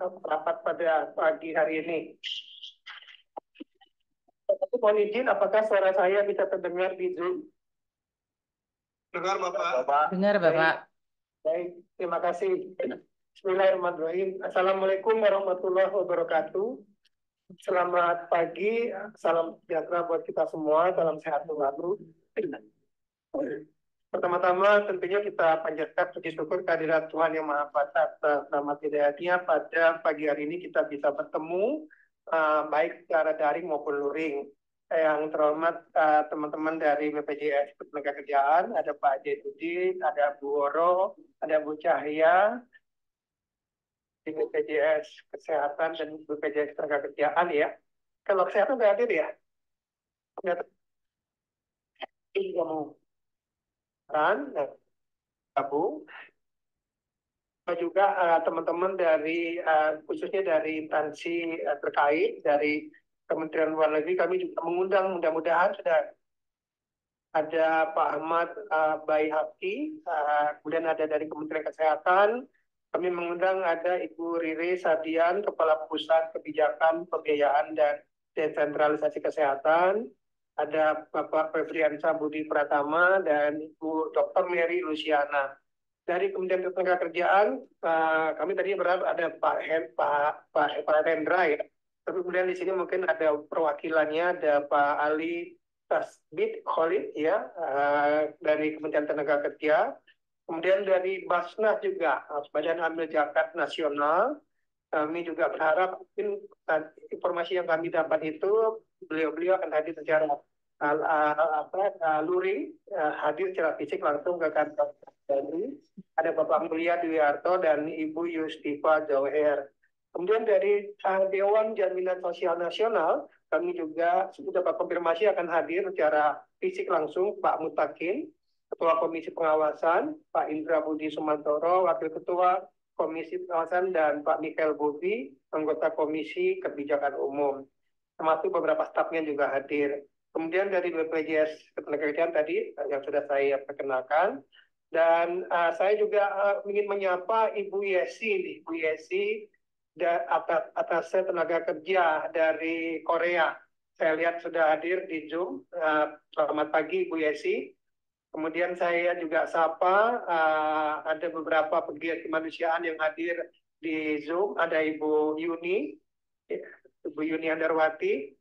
rapat pada pagi hari ini. Tapi mohon izin, apakah suara saya bisa terdengar di Zoom? Dengar Bapak. Dengar Bapak. Baik, terima kasih. Bismillahirrahmanirrahim. Assalamualaikum warahmatullahi wabarakatuh. Selamat pagi, salam sejahtera buat kita semua, salam sehat selalu. Pertama-tama tentunya kita panjatkan puji syukur kehadirat Tuhan Yang Maha Kuasa atas rahmat hidayah-Nya pada pagi hari ini kita bisa bertemu baik secara daring maupun luring. Yang terhormat teman-teman dari BPJS Ketenagakerjaan, ada Pak Jedudi, ada Bu Woro, ada Bu Cahya, di BPJS Kesehatan dan BPJS Ketenagakerjaan ya. Kalau kesehatan nggak hadir ya? Ini juga mau gabung. Juga teman-teman dari khususnya dari instansi terkait dari Kementerian Luar Negeri, kami juga mengundang, mudah-mudahan sudah ada Pak Ahmad Baihaqi, kemudian ada dari Kementerian Kesehatan, kami mengundang ada Ibu Riri Sadian, Kepala Pusat Kebijakan Pembiayaan dan Desentralisasi Kesehatan, ada Bapak Febriansa Budi Pratama, dan Ibu Dr. Mary Luciana. Dari Kementerian Ketenagakerjaan, kami tadi berharap ada Pak Hendra ya. Tapi kemudian di sini mungkin ada perwakilannya, ada Pak Ali Tasbit Khalid ya, dari Kementerian Tenaga Kerja. Kemudian dari Basnas juga, Badan Amil Zakat Nasional. Kami juga berharap mungkin informasi yang kami dapat itu beliau-beliau akan hadir secara luring, hadir secara fisik langsung ke kantor. Ada Bapak Mulia Dwiarto dan Ibu Yustifa Jauher. Kemudian dari Dewan Jaminan Sosial Nasional, kami juga sudah konfirmasi akan hadir secara fisik langsung Pak Mutakin, Ketua Komisi Pengawasan, Pak Indra Budi Sumantoro, Wakil Ketua Komisi Pengawasan, dan Pak Mikael Bobi, anggota Komisi Kebijakan Umum. Termasuk beberapa stafnya juga hadir. Kemudian dari BPJS Ketenagakerjaan tadi yang sudah saya perkenalkan. Dan saya juga ingin menyapa Ibu Yesi, Ibu Yesi atas tenaga kerja dari Korea. Saya lihat sudah hadir di Zoom. Selamat pagi Ibu Yesi. Kemudian saya juga sapa ada beberapa pegiat kemanusiaan yang hadir di Zoom. Ada Ibu Yuni, Ibu Yuni Andarwati,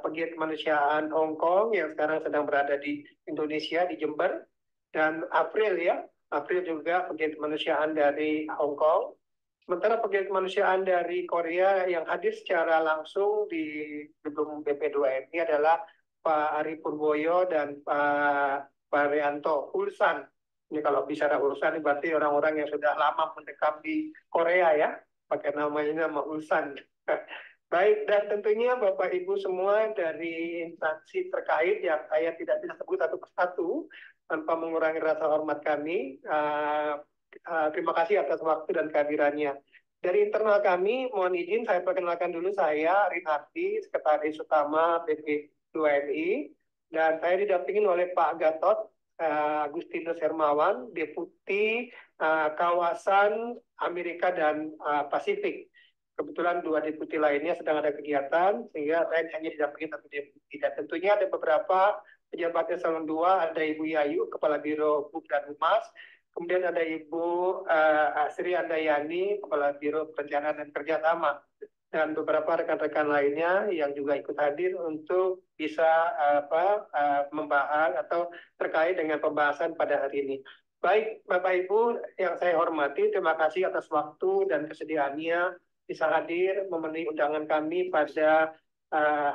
pegiat kemanusiaan Hong Kong yang sekarang sedang berada di Indonesia, di Jember. Dan April ya, April juga pegiat kemanusiaan dari Hong Kong. Sementara pegiat kemanusiaan dari Korea yang hadir secara langsung di gedung BP2MI adalah Pak Ari Purboyo dan Pak Rianto Ulsan. Ini kalau bicara Ulsan, ini berarti orang-orang yang sudah lama mendekam di Korea ya, pakai namanya nama Ulsan. Baik, dan tentunya Bapak Ibu semua dari instansi terkait yang saya tidak bisa sebut satu persatu, tanpa mengurangi rasa hormat kami. Terima kasih atas waktu dan kehadirannya. Dari internal kami, mohon izin saya perkenalkan dulu, saya Rinardi, Sekretaris Utama BP2MI, dan saya didampingin oleh Pak Gatot Agustinus Hermawan, Deputi Kawasan Amerika dan Pasifik. Kebetulan dua deputi lainnya sedang ada kegiatan, sehingga saya hanya didampingin satu deputi. Dan tentunya ada beberapa pejabat eselon 2, ada Ibu Yayu, Kepala Biro Hub dan Humas, kemudian ada Ibu Sri Andayani, Kepala Biro Perencanaan dan Kerjasama, dan beberapa rekan-rekan lainnya yang juga ikut hadir untuk bisa membahas atau terkait dengan pembahasan pada hari ini. Baik, Bapak Ibu yang saya hormati, terima kasih atas waktu dan kesediaannya bisa hadir memenuhi undangan kami pada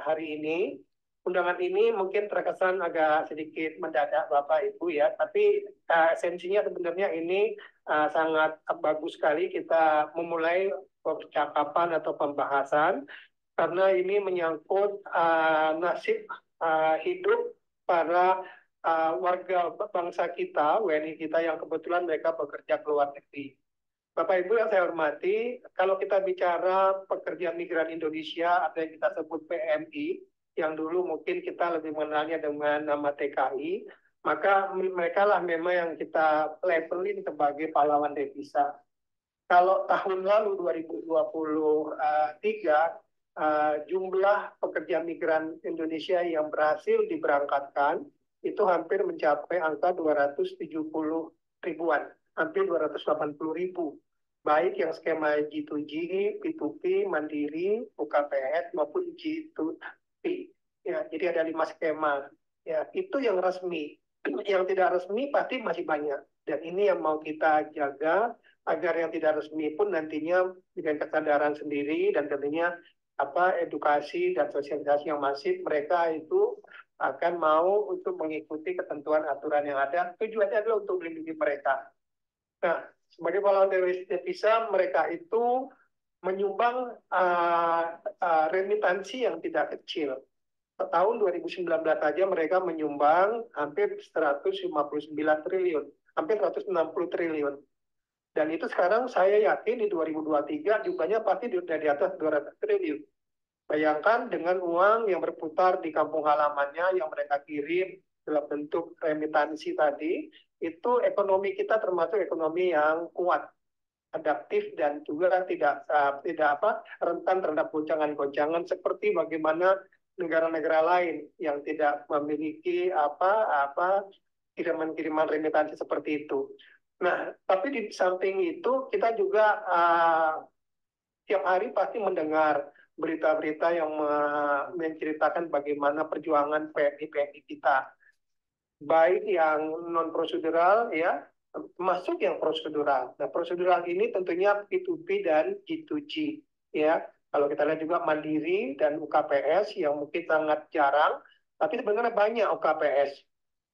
hari ini. Undangan ini mungkin terkesan agak sedikit mendadak Bapak Ibu ya, tapi esensinya sebenarnya ini sangat bagus sekali kita memulai percakapan atau pembahasan, karena ini menyangkut nasib hidup para warga bangsa kita, WNI kita yang kebetulan mereka bekerja ke luar negeri. Bapak Ibu yang saya hormati, kalau kita bicara pekerja migran Indonesia atau yang kita sebut PMI, yang dulu mungkin kita lebih mengenalnya dengan nama TKI, maka mereka lah memang yang kita labelin sebagai pahlawan devisa. Kalau tahun lalu 2023 jumlah pekerja migran Indonesia yang berhasil diberangkatkan itu hampir mencapai angka 270 ribuan, hampir 280 ribu. Baik yang skema G2G, P2P, Mandiri, UKPS maupun G2P. Ya, jadi ada 5 skema. Ya, itu yang resmi. Yang tidak resmi pasti masih banyak. Dan ini yang mau kita jaga agar yang tidak resmi pun nantinya dengan kesadaran sendiri dan tentunya edukasi dan sosialisasi yang masif, mereka itu akan mau untuk mengikuti ketentuan aturan yang ada. Tujuannya adalah untuk melindungi mereka. Nah, sebagai pahlawan devisa, mereka itu menyumbang remitansi yang tidak kecil. Tahun 2019 saja mereka menyumbang hampir 159 triliun, hampir 160 triliun. Dan itu sekarang saya yakin di 2023 jumlahnya pasti sudah di atas 200 triliun. Bayangkan dengan uang yang berputar di kampung halamannya yang mereka kirim dalam bentuk remitansi tadi, itu ekonomi kita termasuk ekonomi yang kuat, adaptif dan juga tidak rentan terhadap goncangan-goncangan seperti bagaimana negara-negara lain yang tidak memiliki kiriman-kiriman remitansi seperti itu. Nah, tapi di samping itu kita juga tiap hari pasti mendengar berita-berita yang menceritakan bagaimana perjuangan PMI kita, baik yang non prosedural ya, masuk yang prosedural. Nah, prosedural ini tentunya P2P dan G2G ya. Kalau kita lihat juga Mandiri dan UKPS yang mungkin sangat jarang, tapi sebenarnya banyak UKPS.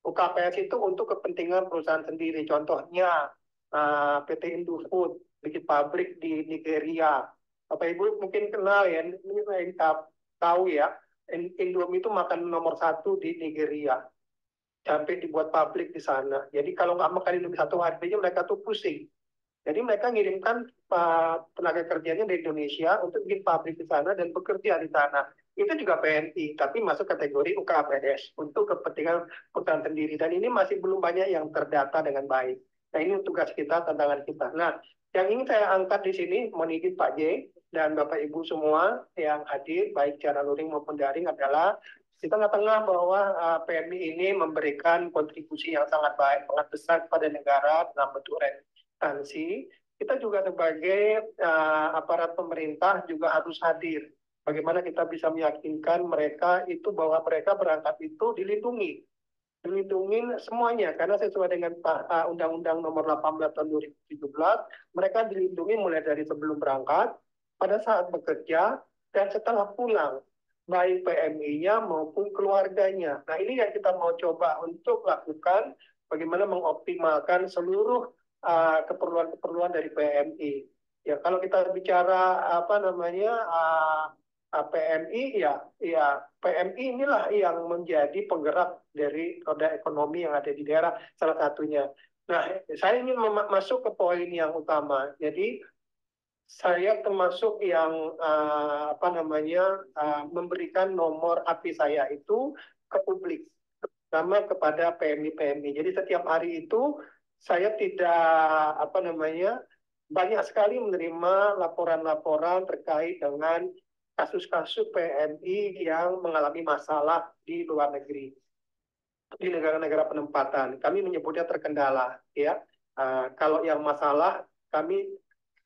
UKPS itu untuk kepentingan perusahaan sendiri. Contohnya PT Indofood, bikin pabrik di Nigeria. Bapak Ibu mungkin kenal ya, ini kita tahu ya, Indomie itu makan nomor 1 di Nigeria. Sampai dibuat pabrik di sana. Jadi kalau nggak makan Indomie satu hari aja mereka tuh pusing. Jadi mereka ngirimkan tenaga kerjanya dari Indonesia untuk bikin pabrik di sana dan bekerja di sana. Itu juga PNI, tapi masuk kategori UKPS untuk kepentingan perusahaan sendiri. Dan ini masih belum banyak yang terdata dengan baik. Nah ini tugas kita, tantangan kita. Nah, yang ingin saya angkat di sini, mohon izin Pak J dan Bapak Ibu semua yang hadir, baik secara luring maupun daring adalah di tengah-tengah bahwa PMI ini memberikan kontribusi yang sangat baik, sangat besar kepada negara dalam bentuk remitansi, kita juga sebagai aparat pemerintah juga harus hadir. Bagaimana kita bisa meyakinkan mereka itu bahwa mereka berangkat itu dilindungi. Dilindungi semuanya, karena sesuai dengan Undang-Undang Nomor 18 Tahun 2017, mereka dilindungi mulai dari sebelum berangkat, pada saat bekerja, dan setelah pulang, baik PMI-nya maupun keluarganya. Nah ini yang kita mau coba untuk lakukan, bagaimana mengoptimalkan seluruh keperluan-keperluan dari PMI. Ya kalau kita bicara PMI ya PMI inilah yang menjadi penggerak dari roda ekonomi yang ada di daerah salah satunya. Nah, saya ingin masuk ke poin yang utama. Jadi saya termasuk yang memberikan nomor HP saya itu ke publik, sama kepada PMI-PMI. Jadi setiap hari itu saya tidak banyak sekali menerima laporan-laporan terkait dengan kasus-kasus PMI yang mengalami masalah di luar negeri, di negara-negara penempatan. Kami menyebutnya terkendala, ya. Kalau yang masalah, kami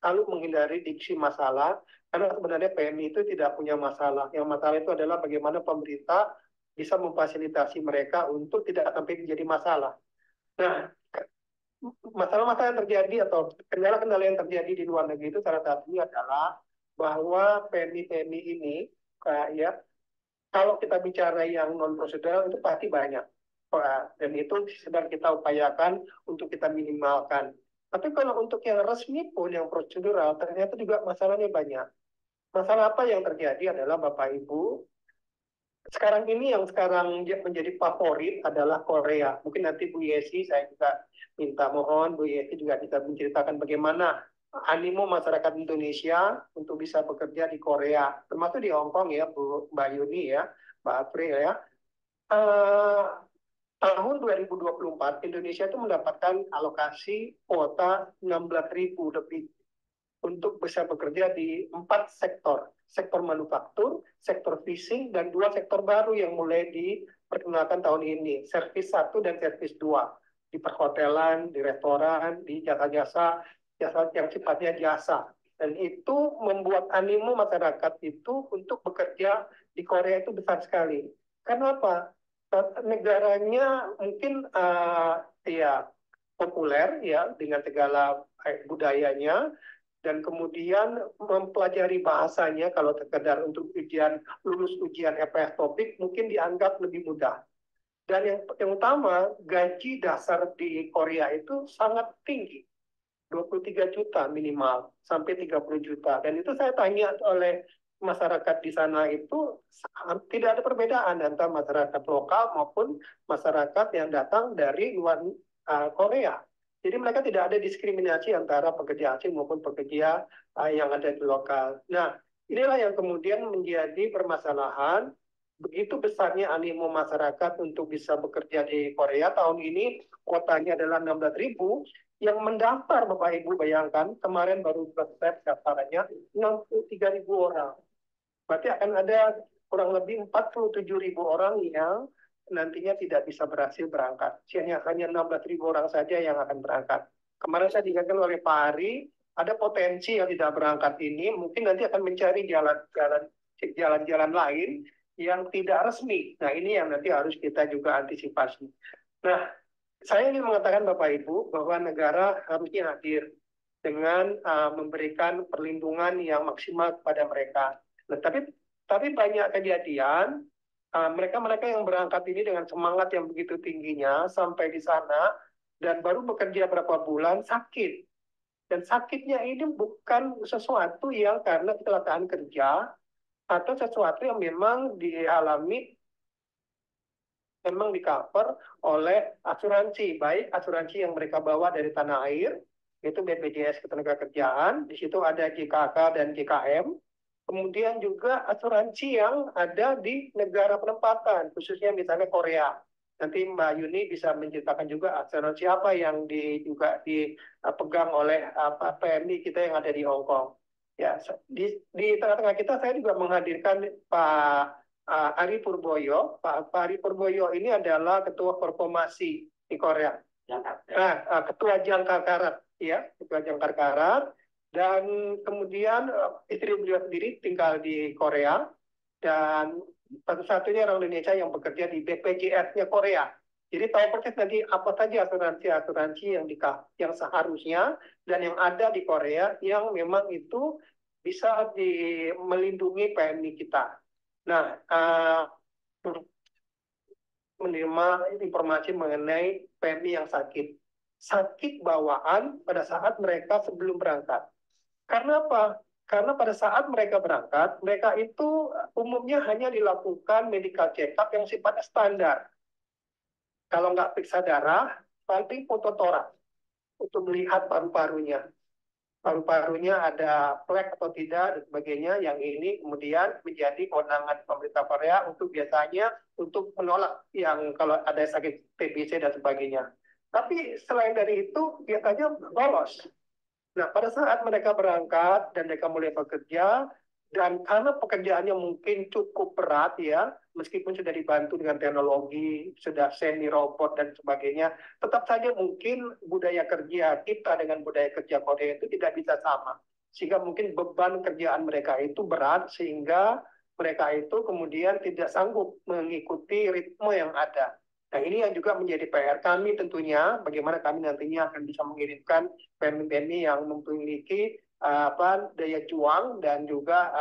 selalu menghindari diksi masalah, karena sebenarnya PMI itu tidak punya masalah. Yang masalah itu adalah bagaimana pemerintah bisa memfasilitasi mereka untuk tidak sampai menjadi masalah. Nah, masalah-masalah yang terjadi atau kendala-kendala yang terjadi di luar negeri itu salah satunya adalah bahwa PMI-PMI ini ya kalau kita bicara yang non prosedural itu pasti banyak dan itu sedang kita upayakan untuk kita minimalkan. Tapi kalau untuk yang resmi pun yang prosedural ternyata juga masalahnya banyak. Masalah apa yang terjadi adalah Bapak Ibu, sekarang ini yang sekarang menjadi favorit adalah Korea. Mungkin nanti Bu Yesi saya juga minta mohon Bu Yesi juga bisa menceritakan bagaimana animo masyarakat Indonesia untuk bisa bekerja di Korea, termasuk di Hong Kong ya Bu Mbak Yuni ya, Mbak April ya. Tahun 2024 Indonesia itu mendapatkan alokasi kuota 16.000 lebih untuk bisa bekerja di 4 sektor. Sektor manufaktur, sektor fishing, dan 2 sektor baru yang mulai diperkenalkan tahun ini. Servis 1 dan servis 2. Di perhotelan, di restoran, di jasa-jasa yang sifatnya jasa. Dan itu membuat animo masyarakat itu untuk bekerja di Korea itu besar sekali. Kenapa? Negaranya mungkin ya populer ya dengan segala budayanya, dan kemudian mempelajari bahasanya kalau sekedar untuk lulus ujian EPS topik mungkin dianggap lebih mudah. Dan yang utama, gaji dasar di Korea itu sangat tinggi. 23 juta minimal sampai 30 juta. Dan itu saya tanya oleh masyarakat di sana itu tidak ada perbedaan antara masyarakat lokal maupun masyarakat yang datang dari luar Korea. Jadi mereka tidak ada diskriminasi antara pekerja asing maupun pekerja yang ada di lokal. Nah, inilah yang kemudian menjadi permasalahan. Begitu besarnya animo masyarakat untuk bisa bekerja di Korea. Tahun ini kuotanya adalah 16.000. Yang mendaftar, Bapak Ibu bayangkan, kemarin baru selesai daftarannya 63.000 orang. Berarti akan ada kurang lebih 47.000 orang yang nantinya tidak bisa berhasil berangkat. Hanya 16.000 orang saja yang akan berangkat. Kemarin saya diingatkan oleh Pak Ari, ada potensi yang tidak berangkat ini, mungkin nanti akan mencari jalan-jalan lain yang tidak resmi. Nah, ini yang nanti harus kita juga antisipasi. Nah, saya ingin mengatakan Bapak Ibu bahwa negara harusnya hadir dengan memberikan perlindungan yang maksimal kepada mereka. Nah, tapi banyak kejadian mereka yang berangkat ini dengan semangat yang begitu tingginya sampai di sana dan baru bekerja berapa bulan sakit. Dan sakitnya ini bukan sesuatu yang karena kecelakaan kerja atau sesuatu yang memang dialami, memang di-cover oleh asuransi, baik asuransi yang mereka bawa dari tanah air, itu BPJS Ketenagakerjaan, di situ ada JKK dan JKM, kemudian juga asuransi yang ada di negara penempatan, khususnya misalnya Korea. Nanti Mbak Yuni bisa menceritakan juga asuransi apa yang juga dipegang oleh PMI kita yang ada di Hong Kong. Ya, di tengah-tengah kita saya juga menghadirkan Pak Ari Purboyo. Pak Ari Purboyo ini adalah ketua Performasi di Korea. Ketua Jangkar Karat, ya, ketua Jangkar Karat. Dan kemudian istri beliau sendiri tinggal di Korea dan satu-satunya orang Indonesia yang bekerja di BPJS-nya Korea. Jadi tahu persis nanti apa saja asuransi-asuransi yang seharusnya dan yang ada di Korea yang memang itu bisa melindungi PMI kita. Nah, menerima informasi mengenai PMI yang sakit. Sakit bawaan pada saat mereka sebelum berangkat. Karena apa? Karena pada saat mereka berangkat, mereka itu umumnya hanya dilakukan medical check-up yang sifatnya standar. Kalau nggak periksa darah, paling foto toraks untuk melihat paru-parunya. Paru-parunya ada plek atau tidak dan sebagainya, yang ini kemudian menjadi kewenangan pemerintah Korea untuk biasanya untuk menolak yang kalau ada sakit TBC dan sebagainya. Tapi selain dari itu biasanya lolos. Nah, pada saat mereka berangkat dan mereka mulai bekerja, dan karena pekerjaannya mungkin cukup berat ya, meskipun sudah dibantu dengan teknologi, sudah semi robot dan sebagainya, tetap saja mungkin budaya kerja kita dengan budaya kerja Korea itu tidak bisa sama. Sehingga mungkin beban kerjaan mereka itu berat, sehingga mereka itu kemudian tidak sanggup mengikuti ritme yang ada. Nah, ini yang juga menjadi PR kami tentunya, bagaimana kami nantinya akan bisa mengirimkan PMI yang memiliki daya juang dan juga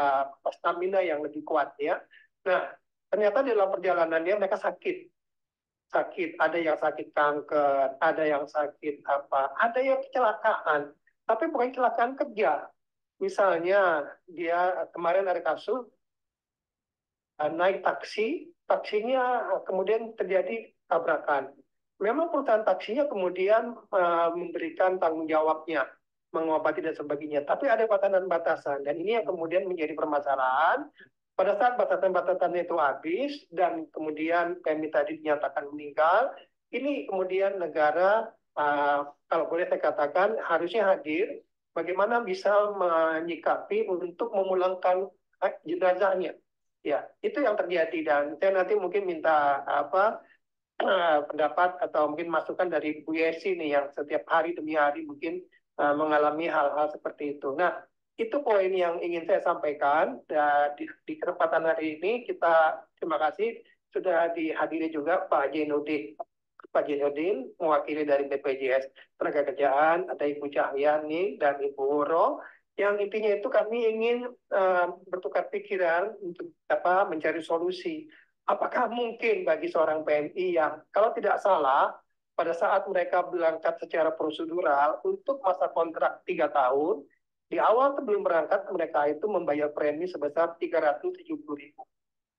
stamina yang lebih kuat ya. Nah, ternyata dalam perjalanannya mereka sakit. Ada yang sakit kanker, ada yang sakit ada yang kecelakaan. Tapi bukan kecelakaan kerja. Misalnya dia kemarin ada kasus naik taksinya kemudian terjadi tabrakan. Memang perusahaan taksinya kemudian memberikan tanggung jawabnya, mengobati dan sebagainya. Tapi ada batasan-batasan, dan ini yang kemudian menjadi permasalahan. Pada saat batasan-batasan itu habis, dan kemudian PMI tadi dinyatakan meninggal, ini kemudian negara, kalau boleh saya katakan, harusnya hadir, bagaimana bisa menyikapi untuk memulangkan jenazahnya. Ya, itu yang terjadi dan saya nanti mungkin minta pendapat atau mungkin masukan dari Bu Yesi nih yang setiap hari demi hari mungkin mengalami hal-hal seperti itu. Nah, itu poin yang ingin saya sampaikan. Dan di kesempatan hari ini kita terima kasih sudah dihadiri juga Pak Jainuddin. Pak Jainuddin mewakili dari BPJS Tenagakerjaan, ada Ibu Cahyani dan Ibu Woro. Yang intinya itu kami ingin bertukar pikiran untuk mencari solusi. Apakah mungkin bagi seorang PNI yang kalau tidak salah pada saat mereka berangkat secara prosedural untuk masa kontrak 3 tahun, di awal sebelum berangkat mereka itu membayar premi sebesar 370.000.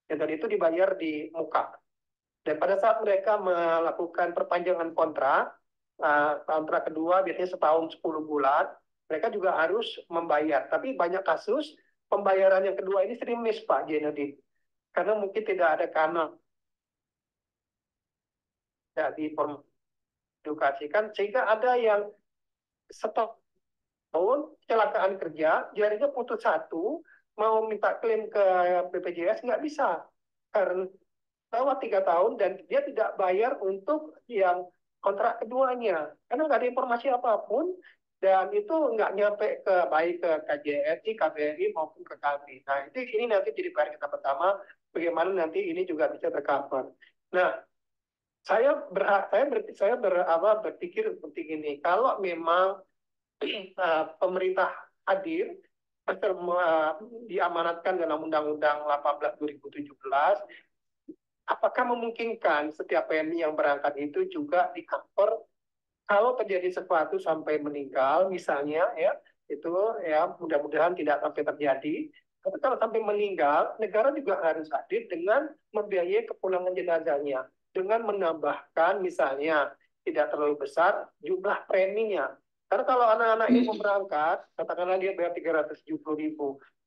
Dan itu dibayar di muka. Dan pada saat mereka melakukan perpanjangan kontrak kedua biasanya setahun 10 bulan, mereka juga harus membayar. Tapi banyak kasus pembayaran yang kedua ini sering miss Pak Jainuddin. Karena mungkin tidak ada kanal dari edukasikan sehingga ada yang setahun kecelakaan kerja jadinya putus satu mau minta klaim ke BPJS nggak bisa karena lewat 3 tahun dan dia tidak bayar untuk yang kontrak keduanya karena nggak ada informasi apapun dan itu nggak nyampe ke baik ke KJRI, KBRI maupun ke kami. Nah ini nanti jadi PR kita pertama bagaimana nanti ini juga bisa tercover. Nah saya berpikir seperti ini kalau memang pemerintah hadir diamanatkan dalam Undang-Undang 18 2017, apakah memungkinkan setiap PNI yang berangkat itu juga di-cover kalau terjadi sesuatu sampai meninggal, misalnya ya, itu ya mudah-mudahan tidak sampai terjadi. Tapi kalau sampai meninggal, negara juga harus hadir dengan membiayai kepulangan jenazahnya, dengan menambahkan misalnya tidak terlalu besar jumlah preminya. Karena kalau anak-anak ini mau berangkat, katakanlah dia bayar 370.000,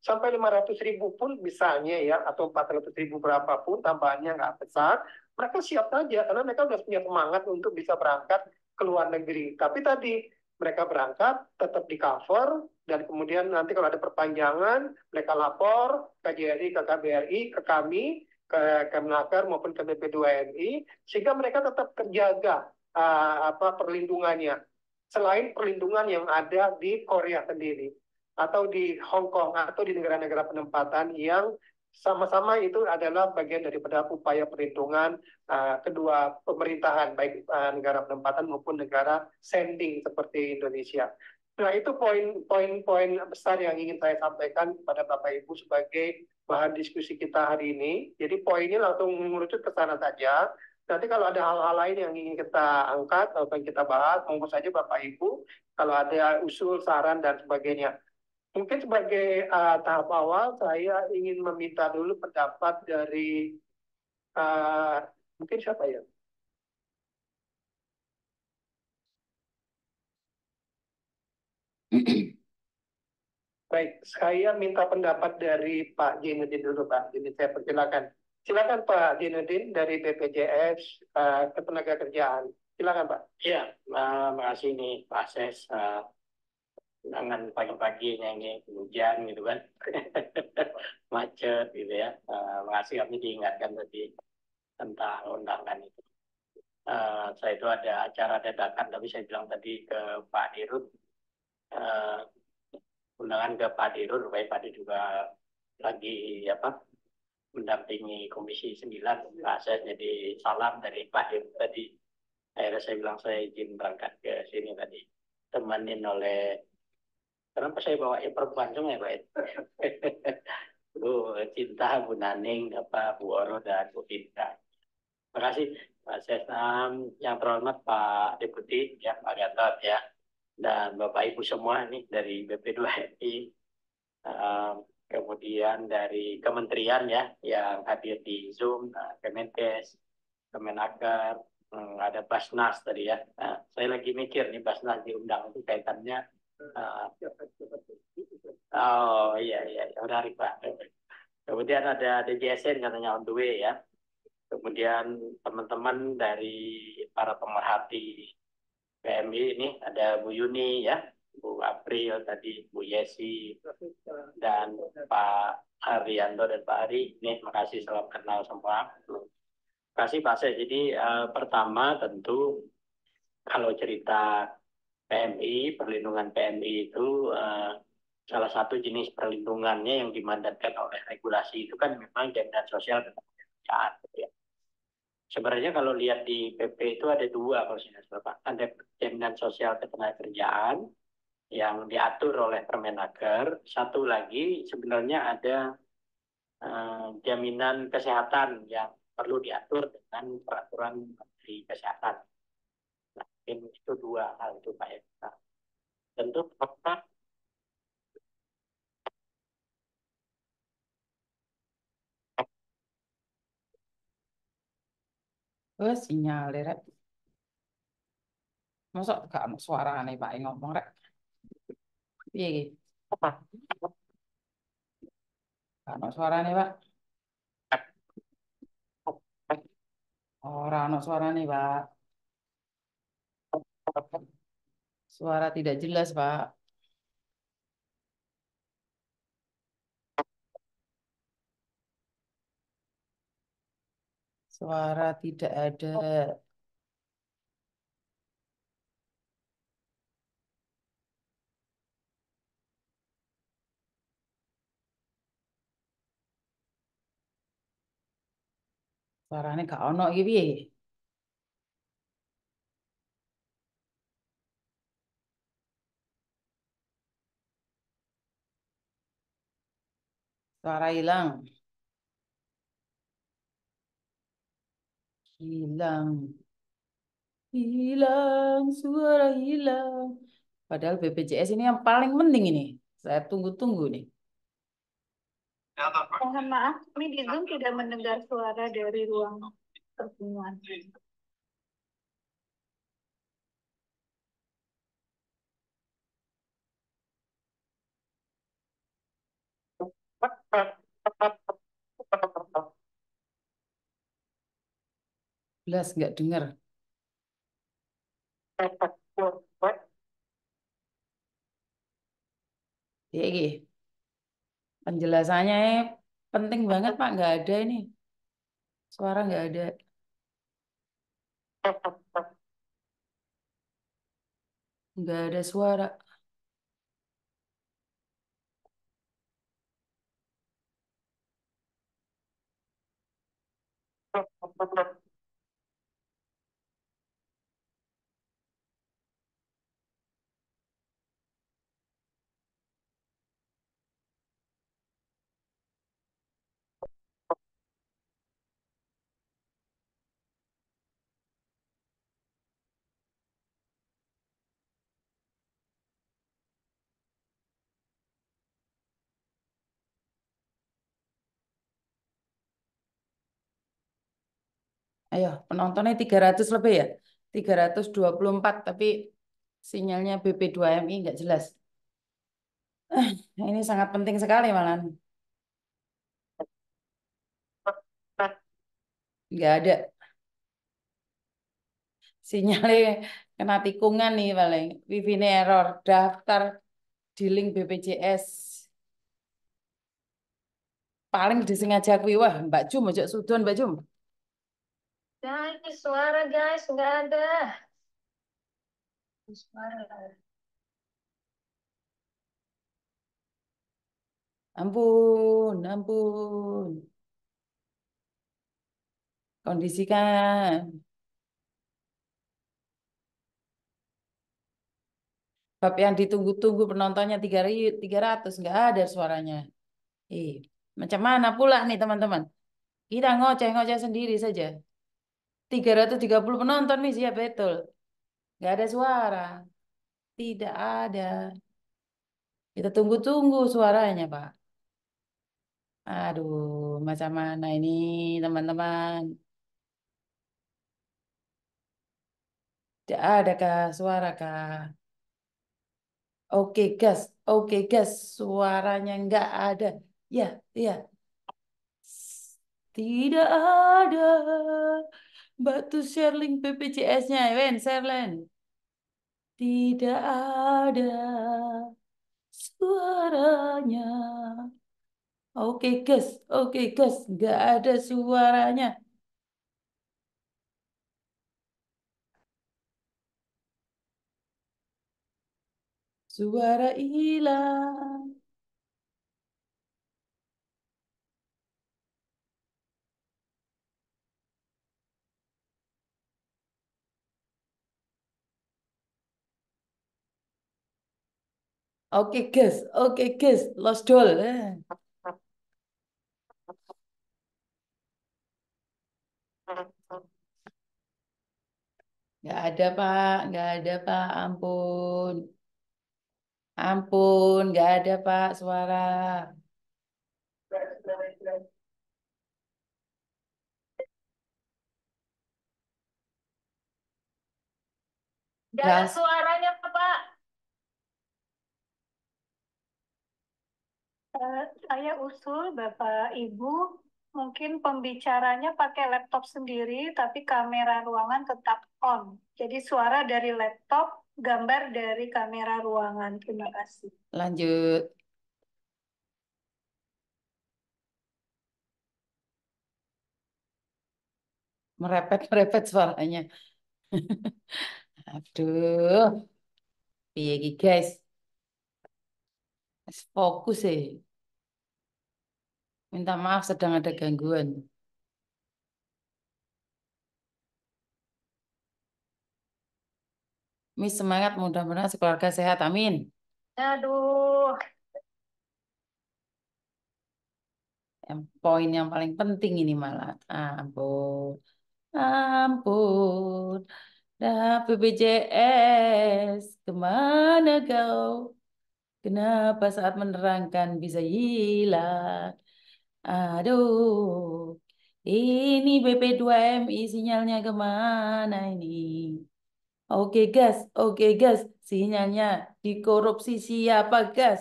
sampai 500.000 pun misalnya ya, atau 400.000 berapapun tambahannya nggak besar, mereka siap saja karena mereka sudah punya semangat untuk bisa berangkat ke luar negeri. Tapi tadi mereka berangkat tetap di cover dan kemudian nanti kalau ada perpanjangan mereka lapor ke KJRI, ke KBRI, ke kami, ke Kemnaker maupun ke BP2MI sehingga mereka tetap terjaga perlindungannya. Selain perlindungan yang ada di Korea sendiri atau di Hong Kong atau di negara-negara penempatan yang sama-sama itu adalah bagian daripada upaya perlindungan kedua pemerintahan, baik negara penempatan maupun negara sending seperti Indonesia. Nah, itu poin-poin besar yang ingin saya sampaikan kepada Bapak Ibu sebagai bahan diskusi kita hari ini. Jadi poinnya langsung merucut ke sana saja. Nanti kalau ada hal-hal lain yang ingin kita angkat atau yang kita bahas, monggo saja Bapak Ibu. Kalau ada usul, saran, dan sebagainya. Mungkin sebagai tahap awal, saya ingin meminta dulu pendapat dari mungkin siapa ya? Baik, saya minta pendapat dari Pak Jainuddin dulu, Pak. Jadi saya persilakan. Silakan Pak Jainuddin dari BPJS Ketenagakerjaan. Silakan Pak. Iya, makasih nih Pak Ses. Dengan pagi-paginya ini hujan gitu kan, macet gitu ya. Makasih kami diingatkan tadi tentang undangan itu. Saya itu ada acara dadakan, tapi saya bilang tadi ke Pak Dirut, undangan ke Pak Dirut, supaya Pak Dirut juga lagi mendampingi Komisi 9. Saya jadi salam dari Pak Dirut tadi. Akhirnya saya bilang saya izin berangkat ke sini tadi, temenin oleh. Kenapa saya bawa perempuan semua ya Pak? Bu Cinta, Bu Naning, Bu Oro, dan Bu Pinta. Terima kasih Pak Sesam, yang terhormat Pak Deputi, ya Pak Gatot ya, dan Bapak Ibu semua nih dari BP2MI, kemudian dari kementerian ya yang hadir di Zoom, Kemenkes, Kemenaker, ada Basnas tadi ya. Saya lagi mikir nih Basnas diundang itu kaitannya. Oh iya, menarik Pak. Kemudian ada DJSN katanya on the way ya. Kemudian teman-teman dari para pemerhati PMI ini ada Bu Yuni ya, Bu April tadi, Bu Yesi, dan Pak Arianto dan Pak Ari. Ini terima kasih, salam kenal semua. Terima kasih Pak Seh. Jadi pertama tentu kalau cerita PMI, perlindungan PMI itu salah satu jenis perlindungannya yang dimandatkan oleh regulasi itu kan memang jaminan sosial ketenagakerjaan. Ya. Sebenarnya kalau lihat di PP itu ada dua proses, Bapak. Ada jaminan sosial ketenagakerjaan yang diatur oleh Permenaker. Satu lagi sebenarnya ada jaminan kesehatan yang perlu diatur dengan peraturan Menteri Kesehatan. Nah, itu dua hal itu Pak ya. Nah, tentu Bapak sinyal rek. Masa gak ono suarane Pak ngomong rek. Piye iki? Gak ono suarane Pak. Ora ono suarane Pak. Suara tidak jelas Pak. Suara tidak ada. Suarane gak ono iki piye? Suara hilang. Hilang. Hilang, suara hilang. Padahal BPJS ini yang paling penting ini. Saya tunggu-tunggu nih. Mohon maaf, kami di Zoom tidak mendengar suara dari ruang pertemuan. Belas nggak dengar. Ya, iki. Penjelasannya penting banget Pak. Nggak ada ini. Suara nggak ada. Nggak ada suara. Ayo, penontonnya 300 lebih ya. 324, tapi sinyalnya BP2MI nggak jelas. Ini sangat penting sekali malah. Nggak ada. Sinyalnya kena tikungan nih paling. Wifi ini error. Daftar di link BPJS. Paling disengaja kui. Wah, Mbak Jum, ojo sudon Mbak Jum. Guys, suara guys, nggak ada. Suara. Ampun, ampun. Kondisikan. Bab yang ditunggu-tunggu penontonnya 300 nggak ada suaranya. Macam mana pula nih teman-teman? Kita ngoceh-ngoceh sendiri saja. 330 penonton nih siap betul. Nggak ada suara. Tidak ada. Kita tunggu-tunggu suaranya, Pak. Aduh, macam mana ini teman-teman? Tidak ada kah suara kah? Oke gas, suaranya nggak ada. Ya, ya. Tidak ada. Batu share link BPJS-nya, Wen, share link. Tidak ada suaranya. Oke guys, nggak ada suaranya. Suara hilang. Oke guys, lost doll. Nggak ada Pak, ampun. Ampun, nggak ada Pak suara. Nggak ada Gas. suaranya, Pak. Saya usul Bapak Ibu, mungkin pembicaranya pakai laptop sendiri, tapi kamera ruangan tetap on. Jadi suara dari laptop, gambar dari kamera ruangan. Terima kasih. Lanjut. Merepet suaranya. Aduh. Piye iki, guys? Fokus sih. Minta maaf sedang ada gangguan. Miss semangat, mudah-mudahan sekeluarga sehat. Amin. Aduh, Poin yang paling penting ini malah. Ampun. Ampun. Dah BPJS, kemana kau? Kenapa saat menerangkan bisa hilang? Aduh, ini BP2MI sinyalnya kemana ini? Oke gas, sinyalnya dikorupsi siapa gas?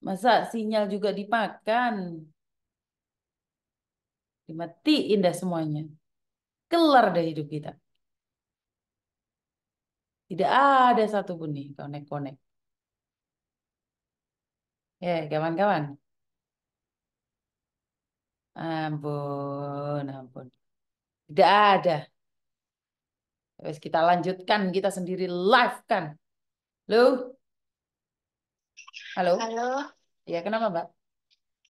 Masa sinyal juga dimakan? Dimatiin dah semuanya. Kelar deh hidup kita. Tidak ada satupun nih konek-konek. Kawan-kawan. Ampun. Tidak ada. Wes kita lanjutkan, kita sendiri live kan. Halo? Halo? halo. Ya, kenapa, Mbak?